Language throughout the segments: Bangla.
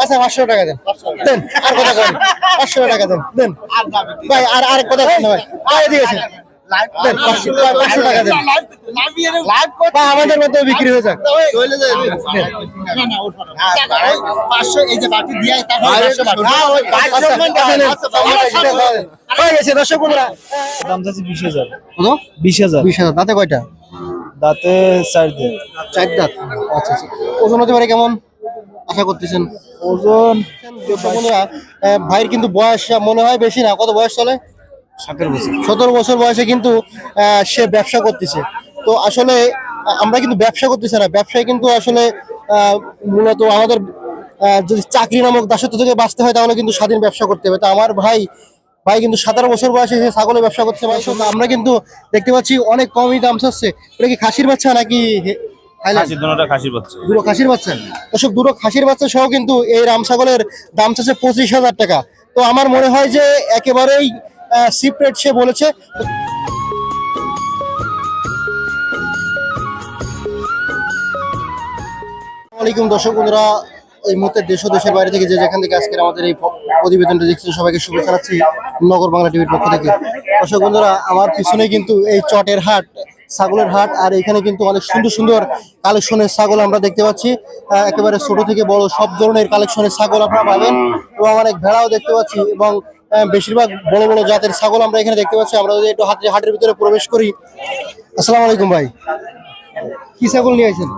আচ্ছা 500 টাকা দেন দেন আর কথা করেন 500 টাকা দেন দেন ভাই আর কথা করেন ভাই ভাই এদিকে আসেন দেন 500 টাকা দেন বা আমাদের মধ্যে বিক্রি হয়ে যাক চলে যায় না না 500 এই যে বাকি দিয়া তারপর 500 হয়ে গেছে দর্শক বন্ধুরা দাম চাচ্ছি 20,000 কত 20,000 দাঁতে কয়টা দাঁতে 4 দিন 4 দাঁত আচ্ছা আচ্ছা ওজন হতে পারে কেমন আশা করতেছেন ওজন দর্শক বন্ধুরা ভাইয়ের কিন্তু বয়স মনে হয় বেশি না কত বয়স চলে 17 বছর বয়সে কিন্তু সে ব্যবসা করতেছে তো আসলে আমরা কিন্তু ব্যবসা করতেছি না ব্যবসায় কিন্তু আসলে মূলত আমাদের যদি চাকরি নামক দাসত্ব থেকে বাঁচতে হয় তাহলে কিন্তু স্বাধীন ব্যবসা করতে হবে তো আমার ভাই কিন্তু 17 বছর বয়সে সে ছাগলের ব্যবসা করতে পারে আমরা কিন্তু দেখতে পাচ্ছি অনেক কমই দাম চাচ্ছে এটা কি খাসির বাচ্চা নাকি দুটো খাসির বাচ্চা দর্শক দুটো খাসির বাচ্চা সহ কিন্তু এই রাম ছাগলের দাম চাচ্ছে 25,000 টাকা তো আমার মনে হয় যে একেবারেই চিপ রেট সে বলেছে আসসালামু আলাইকুম দর্শক বন্ধুরা এই মুহূর্তে দেশ ও দেশের বাইরে থেকে যে যেখান থেকে আজকে আমাদের এই প্রতিবেদনটা দেখছেন সবাইকে শুভেচ্ছা জানাচ্ছি নগর বাংলা টিভির পক্ষ থেকে দর্শক বন্ধুরা আমার পিছনে কিন্তু এই চটের হাট ছাগলের হাট আর এখানে কিন্তু অনেক সুন্দর সুন্দর কালেকশনের ছাগল আমরা দেখতে পাচ্ছি একেবারে ছোট থেকে বড় সব ধরনের কালেকশনের ছাগল আপনারা পাবেন এবং অনেক ভেড়াও দেখতে পাচ্ছি এবং বেশিরভাগ বড় বড় জাতের ছাগল আমরা এখানে দেখতে পাচ্ছি আমরা যদি একটু হাটের ভিতরে প্রবেশ করি আসসালামু আলাইকুম ভাই কি ছাগল নিয়ে আসেন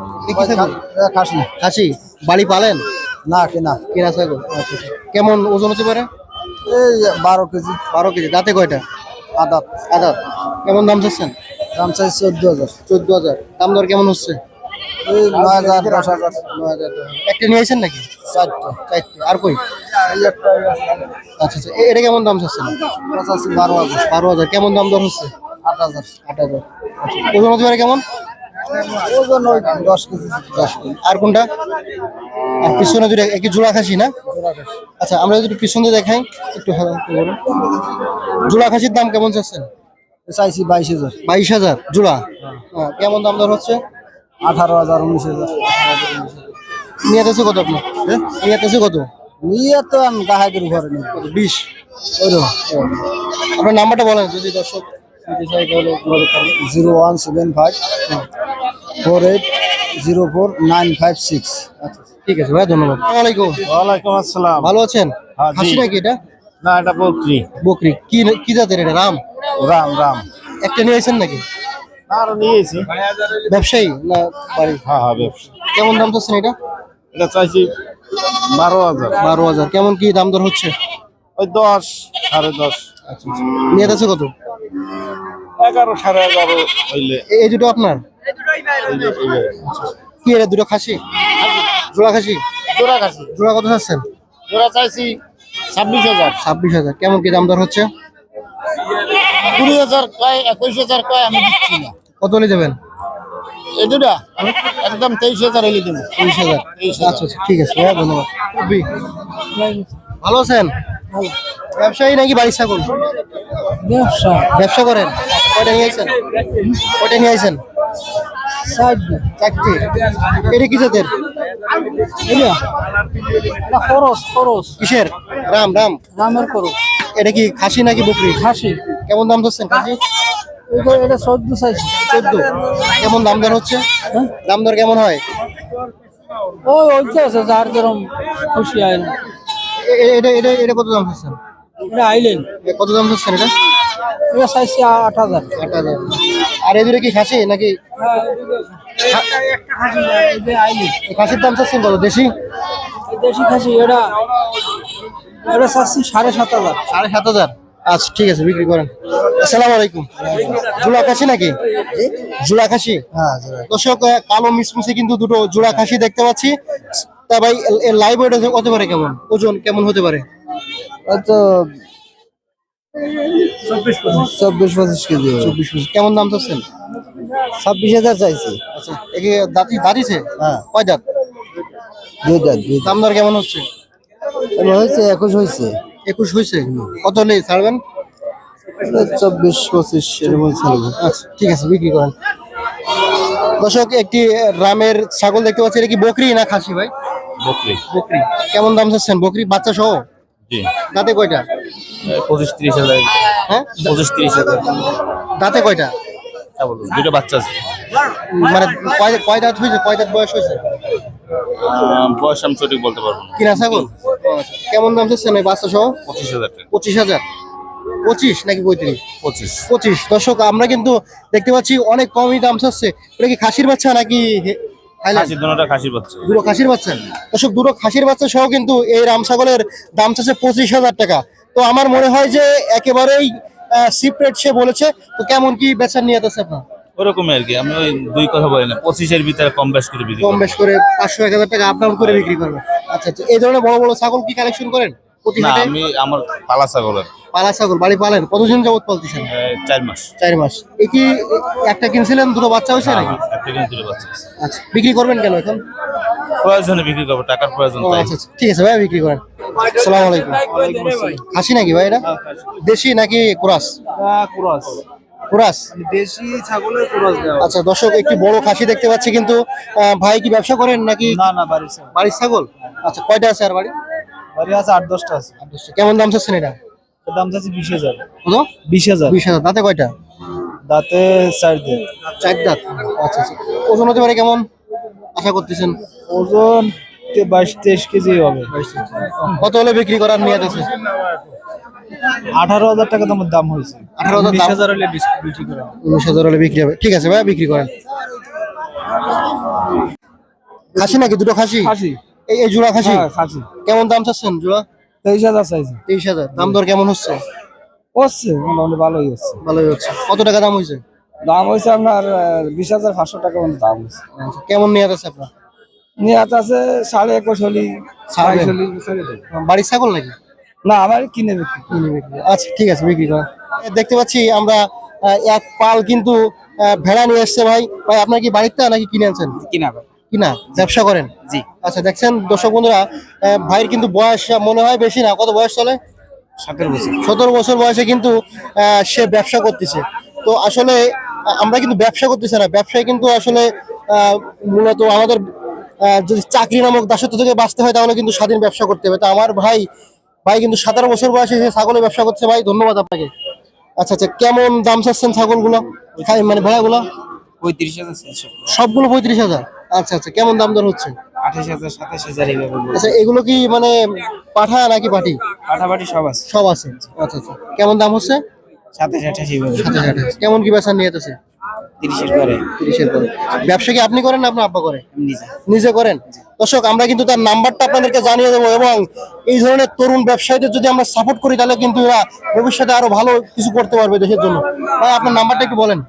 খাসি বাড়ি পালেন না কেনা ছাগল আচ্ছা কেমন ওজন হতে পারে এই 12 কেজি দাঁতে কয়টা আদাত কেমন দাম চাচ্ছেন দাম চাই 14,000 দাম দর কেমন হচ্ছে এই 9,000 10,000 একটা নিয়ে আসেন নাকি চারটা আর কই এই একটা আচ্ছা এটা কেমন দাম চাচ্ছেন 12,000 কেমন দাম দর হচ্ছে 8,000 ওজন হতে পারে কেমন ওজন 10 কেজি আর কোনটা আর পিছনে দুটো একই জোড়া খাসি না আচ্ছা আমরা যদি পিছনে দেখাই একটু জোড়া খাসির দাম কেমন চাচ্ছেন চাইছি 22,000 জোড়া কেমন দাম দর হচ্ছে 18,000 19,000 নিয়ে আছে কত আপনার নিয়ে আছে কত নিয়ে তো আমি গাহাকের ঘরে নেই 20 আপনার নাম্বারটা বলেন যদি দর্শক 0175 4804 956 ঠিক আছে ভাই ধন্যবাদ আসসালামু আলাইকুম ওয়ালাইকুম আসসালাম ভালো আছেন খাসি নাকি এটা না এটা বকরি কি জাতের এটা রাম একটা নিয়ে আসেন নাকি আর নিয়েছি ব্যবসায়ী না বাড়ি হ্যাঁ ব্যবসা কেমন দাম চাচ্ছেন এটা চাইছি 12,000 কেমন কি দাম দর হচ্ছে ওই 10 10.5 আচ্ছা নিয়ে আছে কত 11 11.5 হইলে এই দুটো আপনার কি এটা দুটো খাসি জোড়া খাসি জোড়া কত চাচ্ছেন জোড়া চাইছি 26,000 কেমন কি দাম দর হচ্ছে 20,000 কয় 21,000 কয় আমি দিচ্ছি না কত হলে দেবেন এই দুটা একদম 23,000 হইলে দেব 23,000 আচ্ছা ঠিক আছে ভাই ধন্যবাদ ভালো আছেন ব্যবসায়ী নাকি বাড়ির ছাগল ব্যবসা করেন কয়টা নিয়ে আইছেন চারটে এটা কি জাতের কিসের রামের খরচ এটা কি খাসি নাকি বকরি খাসি কেমন দাম ধরছেন খাসি এটা 14 চাইছি 14 কেমন দাম দর হচ্ছে দাম দর কেমন হয় ওই আছে যার যেরকম খুশি আইল এটা কত দাম চাচ্ছেন এটা আইলেন কত দাম চাচ্ছেন এটা চাইছি 8,000 আর এই দুটো কি খাসি নাকি খাসির দাম চাচ্ছেন কত দেশি খাসি এটা চাচ্ছি 7,500 7,500 আচ্ছা ঠিক আছে বিক্রি করেন আসসালামু আলাইকুম জোড়া খাসি নাকি জোড়া খাসি দর্শক কালো মিসমুসে কিন্তু দুটো জোড়া খাসি দেখতে পাচ্ছি তা ভাই লাইভ ওয়েট হতে পারে কেমন ওজন কেমন হতে পারে তো 24-25 কেজি 24 কেমন দাম চাচ্ছেন 26,000 চাইছি আচ্ছা একে দাঁতিছে হ্যাঁ কয় দাঁত দুই দাঁত দাম দর কেমন হচ্ছে হয়েছে 21 হয়েছে কত নেই ছাড়বেন 24-25 এর মধ্যে ছাড়বো আচ্ছা ঠিক আছে বিক্রি করেন দর্শক একটি রামের ছাগল দেখতে পাচ্ছি এটা কি বকরি না খাসি ভাই বকরি। বকরি কেমন দাম চাচ্ছেন বকরি বাচ্চা সহ? জি। দাঁতে কয়টা? 25-30 হাজার। হ্যাঁ 25-30 হাজার। দাঁতে কয়টা? দুটো বাচ্চা আছে। মানে কয় দাঁত হয়েছে, কয় দাঁত বয়স হয়েছে? বয়স আমি সঠিক বলতে পারবো না। কিনা ছাগল? কেমন দাম চাচ্ছেন ওই বাচ্চা সহ? 25,000 টাকা। 25,000? 25 নাকি 35? 25। 25। দর্শক আমরা কিন্তু দেখতে পাচ্ছি অনেক কমই দাম চাচ্ছে। এটা কি খাসির বাচ্চা নাকি হাইল্যান্ড? খাসি, দুটোটা খাসির বাচ্চা। দুটো খাসির বাচ্চা। দর্শক দুটো খাসির বাচ্চা সহ কিন্তু এই রাম ছাগলের দাম চাচ্ছে 25,000 টাকা। তো আমার মনে হয় যে একেবারেই সিপ্রেট সে বলেছে। তো কেমন কি বেচার নিয়ত আছে আপনার? ওরকমই আর কি, আমি ওই দুই কথা বলি না, 25-এর ভিতরে কম বেশ করে বিক্রি কম করবো। বেশ করে 500-1000 টাকা আপ ডাউন করে বিক্রি করবে। আচ্ছা আচ্ছা, এই ধরনের বড় বড় ছাগল কি কালেকশন করেন প্রতি না, হাটে? আমি আমার পালা ছাগলের পালা ছাগল বাড়ি পালেন কতদিন যাবত পালতেছেন? 4 মাস। 4 মাস। এই কি একটা কিনছিলেন, দুটো বাচ্চা হয়েছে নাকি? একটা কিন্তু দুটো বাচ্চা আছে। আচ্ছা, বিক্রি করবেন কেন এখন? প্রয়োজনে বিক্রি করবো, টাকার প্রয়োজন ও তাই। আচ্ছা আচ্ছা, ঠিক আছে ভাই বিক্রি করেন। আসসালামু আলাইকুম। খাসি নাকি ভাই এটা? দেশি নাকি ক্রস? Cross, cross. দেশি ছাগলের ক্রস দেওয়া। আচ্ছা দর্শক, একটি বড় খাসি দেখতে পাচ্ছি কিন্তু ভাই কি ব্যবসা করেন নাকি না না, বাড়ির ছাগল। বাড়ির ছাগল? আচ্ছা, কয়টা আছে আর বাড়ি? বাড়ি আছে 8-10টা আছে। কেমন দাম চাচ্ছেন এটা? এর দাম চাচ্ছি 20,000। কত? 20,000। 20,000। দাঁতে কয়টা? দাঁতে 4 দিন। 4 দাঁত। আচ্ছা আচ্ছা, ওজন হতে পারে কেমন আশা করতেছেন? ওজন 22-23 কেজি হবে। কত হলে বিক্রি করার নিয়ত আছে? 18,000 টাকা তোমার দাম হয়েছে। 18,000 দাম? 19,000 হলে বিক্রি করা হবে। 19,000 হলে বিক্রি হবে। ঠিক আছে ভাই বিক্রি করেন। খাসি নাকি দুটো খাসি? খাসি। এই জোড়া খাসি? হ্যাঁ, খাসি। কেমন দাম চাচ্ছেন জোড়া? 23,000 চাইছে। 23,000। দাম দর কেমন হচ্ছে? হচ্ছে মোটামুটি ভালোই হচ্ছে। ভালোই হচ্ছে। কত টাকা দাম হয়েছে? দাম হয়েছে আপনার 20,500 টাকা মতো দাম হয়েছে। আচ্ছা, কেমন নিয়ত আছে আপনার? নিয়াত আছে 21.5 হলি, 22 হলি ছেড়ে দেব। বাড়ির ছাগল নাকি? না, আমার কিনে বিক্রি। কিনে বিক্রি। আচ্ছা ঠিক আছে বিক্রি করেন। দেখতে পাচ্ছি আমরা এক পাল কিন্তু ভেড়া নিয়ে এসছে ভাই। ভাই আপনার কি বাড়িতে নাকি কিনে আনছেন? কিনা কিনা ব্যবসা করেন? জি। আচ্ছা দেখছেন দর্শক বন্ধুরা, ভাইয়ের কিন্তু বয়স মনে হয় বেশি না। কত বয়স চলে? 17 বছর। 17 বছর বয়সে কিন্তু সে ব্যবসা করতেছে। তো আসলে আমরা কিন্তু ব্যবসা করতেছি না, ব্যবসায় কিন্তু আসলে মূলত আমাদের যদি চাকরি নামক দাসত্ব থেকে বাঁচতে হয় তাহলে কিন্তু স্বাধীন ব্যবসা করতে হবে। তো আমার ভাই কিন্তু 17 বছর বয়সে সে ছাগলের ব্যবসা করছে। ভাই ধন্যবাদ আপনাকে। আচ্ছা আচ্ছা, কেমন দাম চাচ্ছেন ছাগলগুলো, মানে ভেড়াগুলো? 35,000। সবগুলো 35,000? আচ্ছা আচ্ছা, কেমন দাম দর হচ্ছে? 28,000, 27,000 এইভাবে বলছে। আচ্ছা, এগুলো কি মানে পাঠা নাকি পাটি? ফাটাফাটি সব আছে। সব আছে। আচ্ছা আচ্ছা, কেমন দাম হচ্ছে? 27-28 এইভাবে। 27,000। কেমন কি বেচার নিয়ত আছে? 30-এর করে। 30-এর পরে। ব্যবসা কি আপনি করেন না আপনার আব্বা করে? নিজে। নিজে করেন? দর্শক আমরা কিন্তু তার নাম্বারটা আপনাদেরকে জানিয়ে দেবো, এবং এই ধরনের তরুণ ব্যবসায়ীদের যদি আমরা সাপোর্ট করি তাহলে কিন্তু এরা ভবিষ্যতে আরো ভালো কিছু করতে পারবে দেশের জন্য। ভাই আপনার নাম্বারটা একটু বলেন।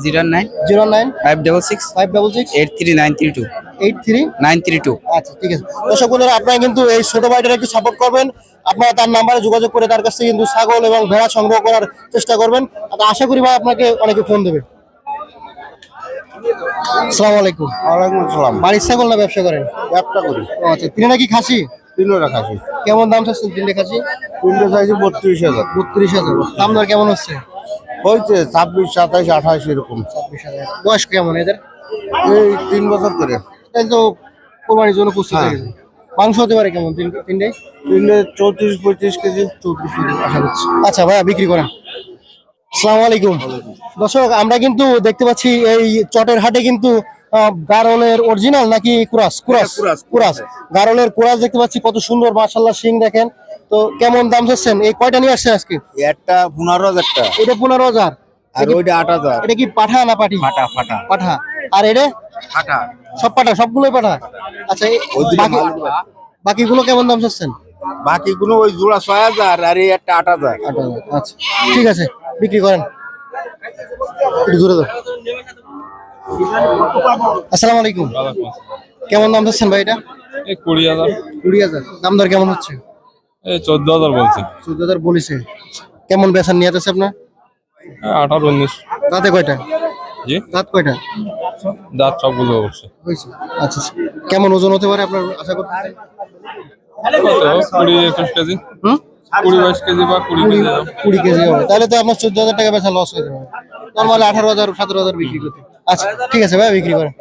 09 09 566 566 83932 83 932। আচ্ছা ঠিক আছে। দর্শক বন্ধুরা আপনারা কিন্তু এই ছোট ভাইটার একটু সাপোর্ট করবেন। আপনারা তার নাম্বারে যোগাযোগ করে তার কাছ থেকে কিন্তু ছাগল এবং ভেড়া সংগ্রহ করার চেষ্টা করবেন। আশা করি ভাই আপনাকে অনেকে ফোন দেবে। আসসালামু আলাইকুম। ওয়ালাইকুম আসসালাম। বাড়ির ছাগল না ব্যবসা করেন? ব্যবসা করি। ও আচ্ছা, তিনি নাকি খাসি? তিনটা খাসি। কেমন দাম চাচ্ছেন তিনটে খাসি? তিনটে চাইছি 32,000। 32,000। দাম দর কেমন হচ্ছে? হয়েছে 26, 27, 28 এরকম। 26,000। বয়স কেমন এদের? এই 3 বছর করে। তাই তো কোরবানির জন্য প্রস্তুত হয়ে হ্যাঁ। গেছে। মাংস হতে পারে কেমন তিনটে? তিনটে 34-35 কেজি। 34 কেজি আশা করছি। আচ্ছা ভাইয়া বিক্রি করেন। আসসালামু আলাইকুম। দর্শক আমরা কিন্তু দেখতে পাচ্ছি এই চটের হাটে কিন্তু গারলের অরিজিনাল নাকি কুরাস? কুরাস। গারলের কুরাস দেখতে পাচ্ছি, কত সুন্দর মাশাআল্লাহ শিং দেখেন। তো কেমন দাম চাচ্ছেন? এই কয়টা নিয়ে আসছে আজকে? একটা 15,000 টাকা। এটা 15,000। আর ওইটা 8,000। এটা কি পাঠা না পাটি? ফাটা। পাঠা। আর এটা ফাটা। সব পাঠা, সবগুলোই পাঠা। আচ্ছা বাকিগুলো কেমন দাম চাচ্ছেন? বাকিগুলো ওই জোড়া 6,000 আর এই একটা 8,000। 8,000। আচ্ছা ঠিক আছে বিক্রি করেন। একটু দূরে দাও। আসসালামু আলাইকুম। কেমন দাম চাচ্ছেন ভাই এটা? এই 20,000। 20,000। দাম দর কেমন হচ্ছে? এই 14,000 বলছে। 14,000 বলেছে। কেমন বেচার নিয়ত আছে আপনার? 18-19। দাঁতে কয়টা? জি, দাঁত কয়টা দাঁত সবগুলো হচ্ছে। হয়েছে? আচ্ছা আচ্ছা। কেমন ওজন হতে পারে আপনার আশা করতে? 20-21 কেজি। 20-22 কেজি বা 20 কেজি। 20 কেজি হবে। তাহলে তো আপনার 14,000 টাকা বেচা লস হয়ে যাবে। নর্মালি 18,000 17,000 বিক্রি করতে। আচ্ছা ঠিক আছে ভাই বিক্রি করেন।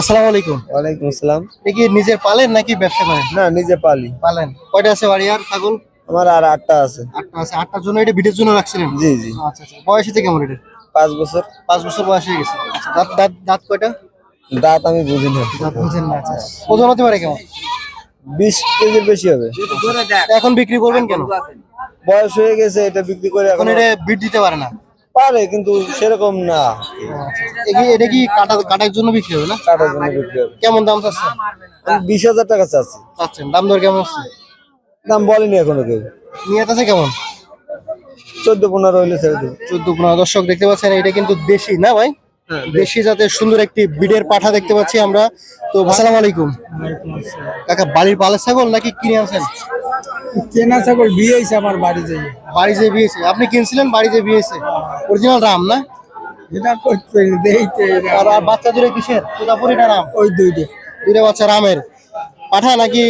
আসসালামু আলাইকুম। ওয়ালাইকুম আসসালাম। এটা কি নিজের পালেন নাকি ব্যবসা করেন? না, নিজে পালি। পালেন। কয়টা আছে বাড়ি আর ছাগল? আমার আর 8টা আছে। 8টা আছে। 8টার জন্য এটা বিটের জন্য রাখছিলেন? জি জি। আচ্ছা আচ্ছা। বয়স হচ্ছে কেমন এটা? 5 বছর। 5 বছর বয়স হয়ে গেছে। আচ্ছা, দাঁত দাঁত দাঁত কয়টা? দাঁত আমি বুঝি না। দাঁত বুঝেন না। আচ্ছা। ওজন হতে পারে কেমন? 20 কেজির বেশি হবে। এখন বিক্রি করবেন কেন? বয়স হয়ে গেছে, এটা বিক্রি করে এখন এখন এটা বিট দিতে পারে না। পারে, কিন্তু সেরকম না। এটা কি কাটার জন্য বিক্রি হবে না? কাটার জন্য বিক্রি হবে। কেমন দাম চাচ্ছে? আমি 20,000 টাকা চাচ্ছি। চাচ্ছেন। দাম দর কেমন হচ্ছে? দাম বলেনি এখনো কেউ। নিয়ে আছে কেমন? 14-15 হইলে ছেড়ে দেবো। 14-15। দর্শক দেখতে পাচ্ছেন এটা কিন্তু দেশি না ভাই? দেশি জাতের সুন্দর একটি বিডের পাঠা দেখতে পাচ্ছি আমরা। তো আসসালামু আলাইকুম কাকা, বাড়ির পালের ছাগল নাকি কিনে আনছেন? কেনা ছাগল বিয়েছে আমার বাড়ি যাই। বাড়ি যে বিয়েছে আপনি কিনছিলেন? বাড়ি যে বিয়েছে অরিজিনাল রাম না? এটা করতে দেইতে আর আর বাচ্চা দুটো কিসের? তোতাপুরিটা রাম? ওই দুইটা। দুটো বাচ্চা রামের পাঠা নাকি?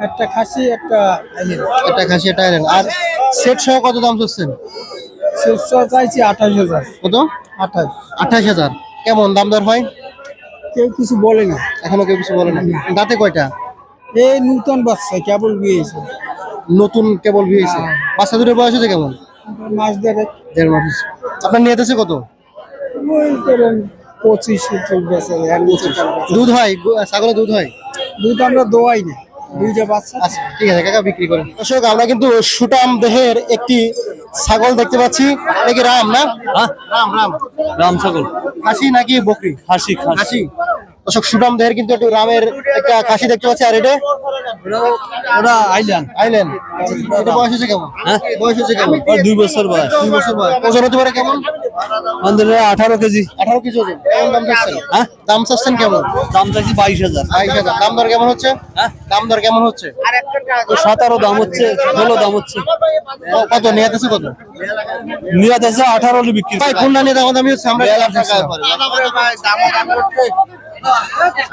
একটা খাসি, একটা আইলের। একটা খাসি একটা আইলেন। আর সেট সহ কত দাম চাচ্ছেন? শস্য চাইছি 28,000। কত? 28। 28,000। কেমন দাম দর হয়? কেউ কিছু বলে না। এখনো কেউ কিছু বলে না। দাঁতে কয়টা? এই নতুন বাচ্চা কেবল বিয়েছে। নতুন কেবল বিয়েছে। বাচ্চা দুটোর বয়স হচ্ছে কেমন? মাস দেড়েক। 1.5 মাস হচ্ছে। আপনার নিয়ে আছে কত? ওই ধরেন 25 বেচে। দুধ হয়? ছাগলের দুধ হয়? দুধ আমরা দোয়াই না, দুইটা বাচ্চা। আচ্ছা ঠিক আছে কাকা, বিক্রি করেন। দর্শক আমরা কিন্তু সুটাম দেহের একটি ছাগল দেখতে পাচ্ছি। এটা কি রাম না? রাম রাম রাম ছাগল। খাসি নাকি বকরি? খাসি খাসি। দর্শক সুটাম দেহের কিন্তু একটু রামের একটা খাসি দেখতে পাচ্ছি। আর এটা ওরা আইল্যান্ড আইল্যান্ড। এটা বয়স হচ্ছে কেমন? বয়স হচ্ছে কেমন? 2 বছর বয়স। 2 বছর বয়স। ওজন হতে পারে কেমন? আমাদের 18 কেজি। 18 কেজি ওজন। কেমন দাম চাচ্ছেন? দাম চাচ্ছেন কেমন? দাম চাইছি 22,000। 22,000। দাম দর কেমন হচ্ছে? দাম দর কেমন হচ্ছে? 17 দাম হচ্ছে, 16 দাম হচ্ছে। কত নিয়ে আছে কত? নিয়ে আছে 18 হলে বিক্রি। ভাই কোনটা নিয়ে দাম দামি হচ্ছে? আমরা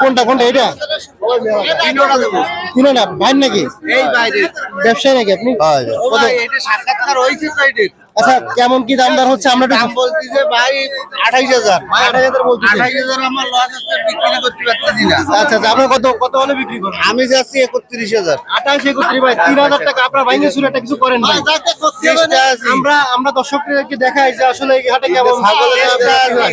কোনটা কোনটা এটা? তিনোটা ভাই নাকি? এই বাইরে ব্যবসায়ী নাকি আপনি? ও ভাই এটা সাক্ষাৎকার হইছে তো এটা আচ্ছা কেমন কি দাম দর হচ্ছে? আমরা একটু দাম বলতিছে ভাই 28,000। 28,000 বলতেছে। 28,000 আমার লস আছে, বিক্রি করতে পারতেছি না। আচ্ছা আচ্ছা, আপনার কত কত হলে বিক্রি করবেন? আমি যাচ্ছি 31,000। 28 31 ভাই 3,000 টাকা আপনার ভাইঙ্গে সুরে একটা কিছু করেন ভাই। আমরা দর্শকদেরকে দেখাই যে আসলে এই হাটে কেমন ছাগলের ব্যবসা আছে।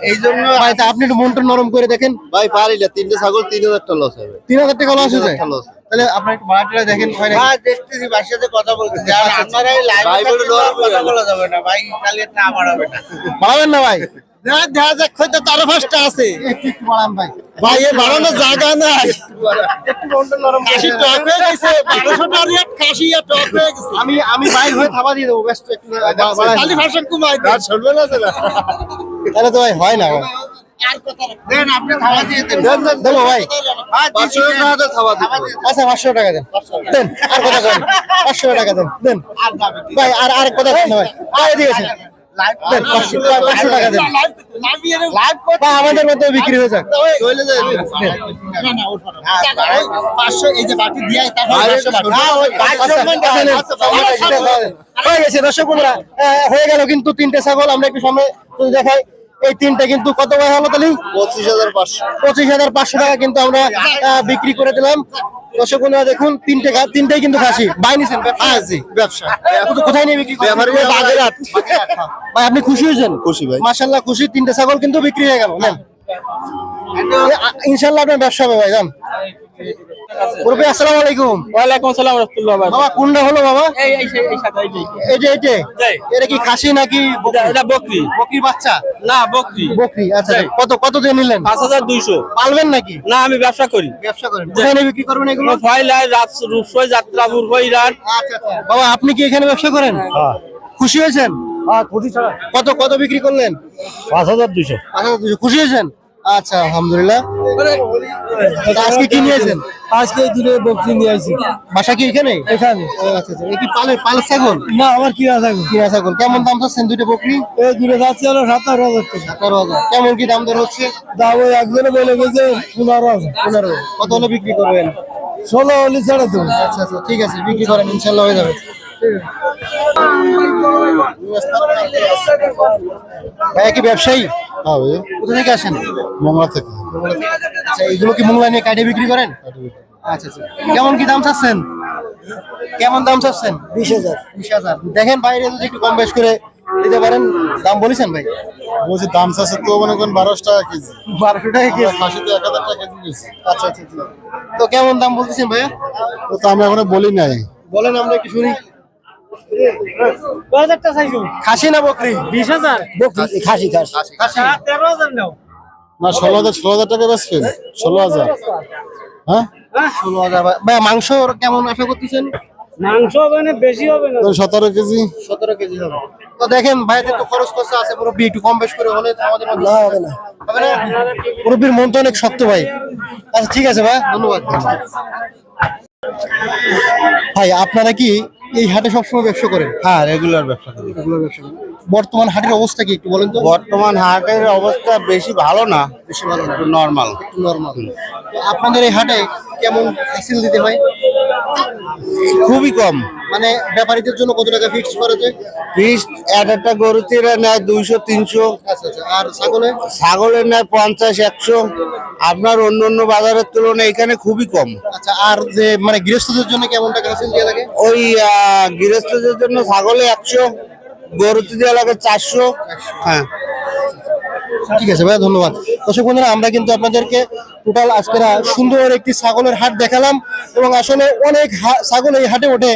এই জন্য ভাই তা আপনি একটু মনটা নরম করে দেখেন ভাই পারি না, 3টে ছাগল 3,000 টাকা লস হবে। 3,000 টাকা লস হয়ে যায়। 3,000 loss। তাহলে আপনার একটু বাড়াটা দেখেন হয় না? হ্যাঁ দেখতেছি, ভাইয়ের সাথে কথা বলতেছি। আর আপনারা এই লাইভে কথা বলা যাবে না ভাই, তাহলে না বাড়াবে না। বাড়াবেন না ভাই? না দেখা যাক, হয়তো তার 5টা আছে একটু একটু বাড়ান ভাই। ভাই, এ বাড়ানোর জায়গা নাই। একটু মনটা নরম করে কাশি টক হয়ে গেছে, 1200 টাকার রেট কাশি আর টক হয়ে গেছে। আমি বাইর হয়ে থাবা দিয়ে দেবো ব্যস্ত একটু বাড়াই খালি দেন। ভাষণ কমাই দেন, শুনবে না তো না। তাহলে তো ভাই হয় না ভাই। আর কথা দেন, আপনি থাবা দিয়ে দেন। দেবো ভাই। হ্যাঁ 500 টাকা থাবা দিন। আচ্ছা 500 টাকা দেন। দেন আর কথা করেন। 500 টাকা দেন দেন ভাই। আর কথা দেন না ভাই। আর এদিকে আসেন। দেন 500 টাকা দেন লাইভ ভাই, আমাদের মধ্যে বিক্রি হয়ে যাক। চলে যায়। না না ওর 500 এই যে বাকি দিয়াই তারপর 500 বাকি। হ্যাঁ ওই 500 হয়ে গেছে দর্শক বন্ধুরা। হয়ে গেল কিন্তু 3টে ছাগল। আমরা একটু সামনে যদি দেখাই, এই 3টা কিন্তু কত ভাই হলো তাহলে? 25,500। 25,500 টাকা কিন্তু আমরা বিক্রি করে দিলাম। দর্শক বন্ধুরা দেখুন, তিনটাই কিন্তু খাসি। বাই নিছেন? ব্যবসা কোথায় নিয়ে বিক্রি করেন? বাগেরহাট। ভাই আপনি খুশি হয়েছেন? খুশি ভাই। মাশাআল্লাহ খুশি। 3টে ছাগল কিন্তু বিক্রি হয়ে গেল। নেন ইনশাআল্লাহ আপনার ব্যবসা হবে ভাই। যান মুরব্বি, আসসালামু আলাইকুম। ওয়ালাইকুম আসসালাম রাহমাতুল্লাহ। বাবা কোনটা হলো বাবা? এই সাথে এই যে এটা কি খাসি নাকি এটা বকরি। বকরি বাচ্চা? না, বকরি। বকরি। আচ্ছা কত দিয়ে নিলেন? 5,200। পালবেন নাকি? না, আমি ব্যবসা করি। ব্যবসা করেন? কোথায় নিয়ে বিক্রি করবেন এগুলো? ফয়লায় রাত রূপসই যাত্রাপুর হইরাট। আচ্ছা বাবা, আপনি কি এখানে ব্যবসা করেন? খুশি হয়েছেন? কোটি ছাড়া কত বিক্রি করলেন? 5,200। আচ্ছা খুশি হয়েছেন? আচ্ছা আলহামদুলিল্লাহ। আজকে কি নিয়েছেন? আজকে দুটো বকরি নিয়ে আসি। বাসা কি এখানে? এখানে। ও আচ্ছা আচ্ছা। এই কি পালের ছাগল? না, আমার কি আছে? কিনা ছাগল। কেমন দাম চাচ্ছেন দুটো বকরি? এই দুটো যাচ্ছে হলো 17,000 টাকা। 17,000। কেমন কি দাম দর হচ্ছে? দাম ওই একজনে বলে গেছে 15,000। 15। কত হলে বিক্রি করবেন? 16 হলে ছেড়ে দেবো। আচ্ছা আচ্ছা ঠিক আছে, বিক্রি করেন, ইনশাল্লাহ হয়ে যাবে। ভাই কি ব্যবসায়ী? হ্যাঁ ভাইয়া, কোথা থেকে আসেন? মংলা থেকে। আচ্ছা, এগুলো কি মোংলা নিয়ে কাটে বিক্রি করেন? আচ্ছা আচ্ছা, কেমন কি দাম চাচ্ছেন? কেমন দাম চাচ্ছেন? 20,000। 20,000। দেখেন বাইরে যদি একটু কম বেশ করে দিতে পারেন। দাম বলেছেন ভাই? বলছি দাম চাচ্ছে তো মনে করেন 1200 টাকা কেজি। 1200 টাকা কেজি। খাসিতে 1000 টাকা কেজি নিয়েছি। আচ্ছা আচ্ছা আচ্ছা। তো কেমন দাম বলতেছেন ভাইয়া? তো আমরা এখনো বলি নাই। বলেন, আমরা একটু শুনি। খাসি না বকরি? 20,000 খাসি খাসি। খাসি। না 16,000 টাকা বেচবেন? 16,000। হ্যাঁ 16,000। ভাই মাংস কেমন আশা করতেছেন? মাংস মানে বেশি হবে না। 17 কেজি। 17 কেজি হবে। তো দেখেন ভাইদের তো খরচ খরচা আছে, মুরব্বী একটু কম বেশ করে হলে তো আমাদের মধ্যে হবে না। হবে না? মুরব্বীর মন তো অনেক শক্ত ভাই। আচ্ছা ঠিক আছে ভাই, ধন্যবাদ। ভাই আপনারা কি এই হাটে সবসময় ব্যবসা করেন? হ্যাঁ, রেগুলার ব্যবসা করি। রেগুলার ব্যবসা করেন। বর্তমান হাটের অবস্থা কি একটু বলেন তো? বর্তমান হাটের অবস্থা বেশি ভালো না, বেশি ভালো না, একটু নর্মাল। একটু নরমাল। আপনাদের এই হাটে কেমন হ্যাসেল দিতে হয়? খুবই কম। মানে ব্যাপারীদের জন্য কত টাকা ফিক্স করা যায়? পিস একটা গরুতে নেয় 200-300, আচ্ছা আচ্ছা। আর ছাগলে? ছাগলের নেয় 50-100। আপনার অন্য অন্য বাজারের তুলনায় এখানে খুবই কম। আচ্ছা, আর যে মানে গৃহস্থদের জন্য কেমন টাকা হাসিল দেওয়া লাগে? ওই গৃহস্থদের জন্য ছাগলে 100, গরুতে দেওয়া লাগে 400। হ্যাঁ, ঠিক আছে ভাই, ধন্যবাদ। দর্শক বন্ধুরা, আমরা কিন্তু আপনাদেরকে টোটাল আজকে সুন্দর একটি ছাগলের হাট দেখালাম এবং আসলে অনেক ছাগল এই হাটে ওঠে।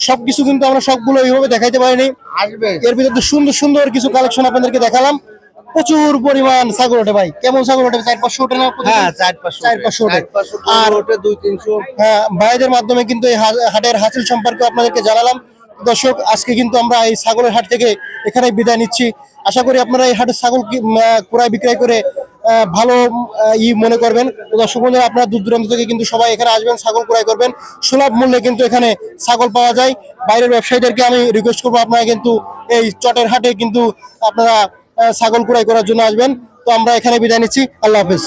সবকিছু কিন্তু আমরা সবগুলো এইভাবে দেখাইতে পারিনি। আসবে। এর ভিতরে সুন্দর সুন্দর কিছু কালেকশন আপনাদেরকে দেখালাম। প্রচুর পরিমাণ ছাগল ওঠে ভাই। কেমন ছাগল ওঠে? 400-500 ওঠে না? হ্যাঁ, 400-500 ওঠে। আর ওটা 200-300। হ্যাঁ, ভাইদের মাধ্যমে কিন্তু এই হাটের হাসিল সম্পর্কে আপনাদেরকে জানালাম। দর্শক, আজকে কিন্তু আমরা এই ছাগলের হাট থেকে এখানে বিদায় নিচ্ছি। আশা করি আপনারা এই হাটের ছাগল ক্রয় বিক্রয় করে ভালো মনে করবেন। তো দর্শক বন্ধুরা, আপনারা দূর দূরান্ত থেকে কিন্তু সবাই এখানে আসবেন, ছাগল ক্রয় করবেন। সুলভ মূল্যে কিন্তু এখানে ছাগল পাওয়া যায়। বাইরের ব্যবসায়ীদেরকে আমি রিকোয়েস্ট করবো, আপনারা কিন্তু এই চটের হাটে কিন্তু আপনারা ছাগল ক্রয় করার জন্য আসবেন। তো আমরা এখানে বিদায় নিচ্ছি। আল্লাহ হাফেজ।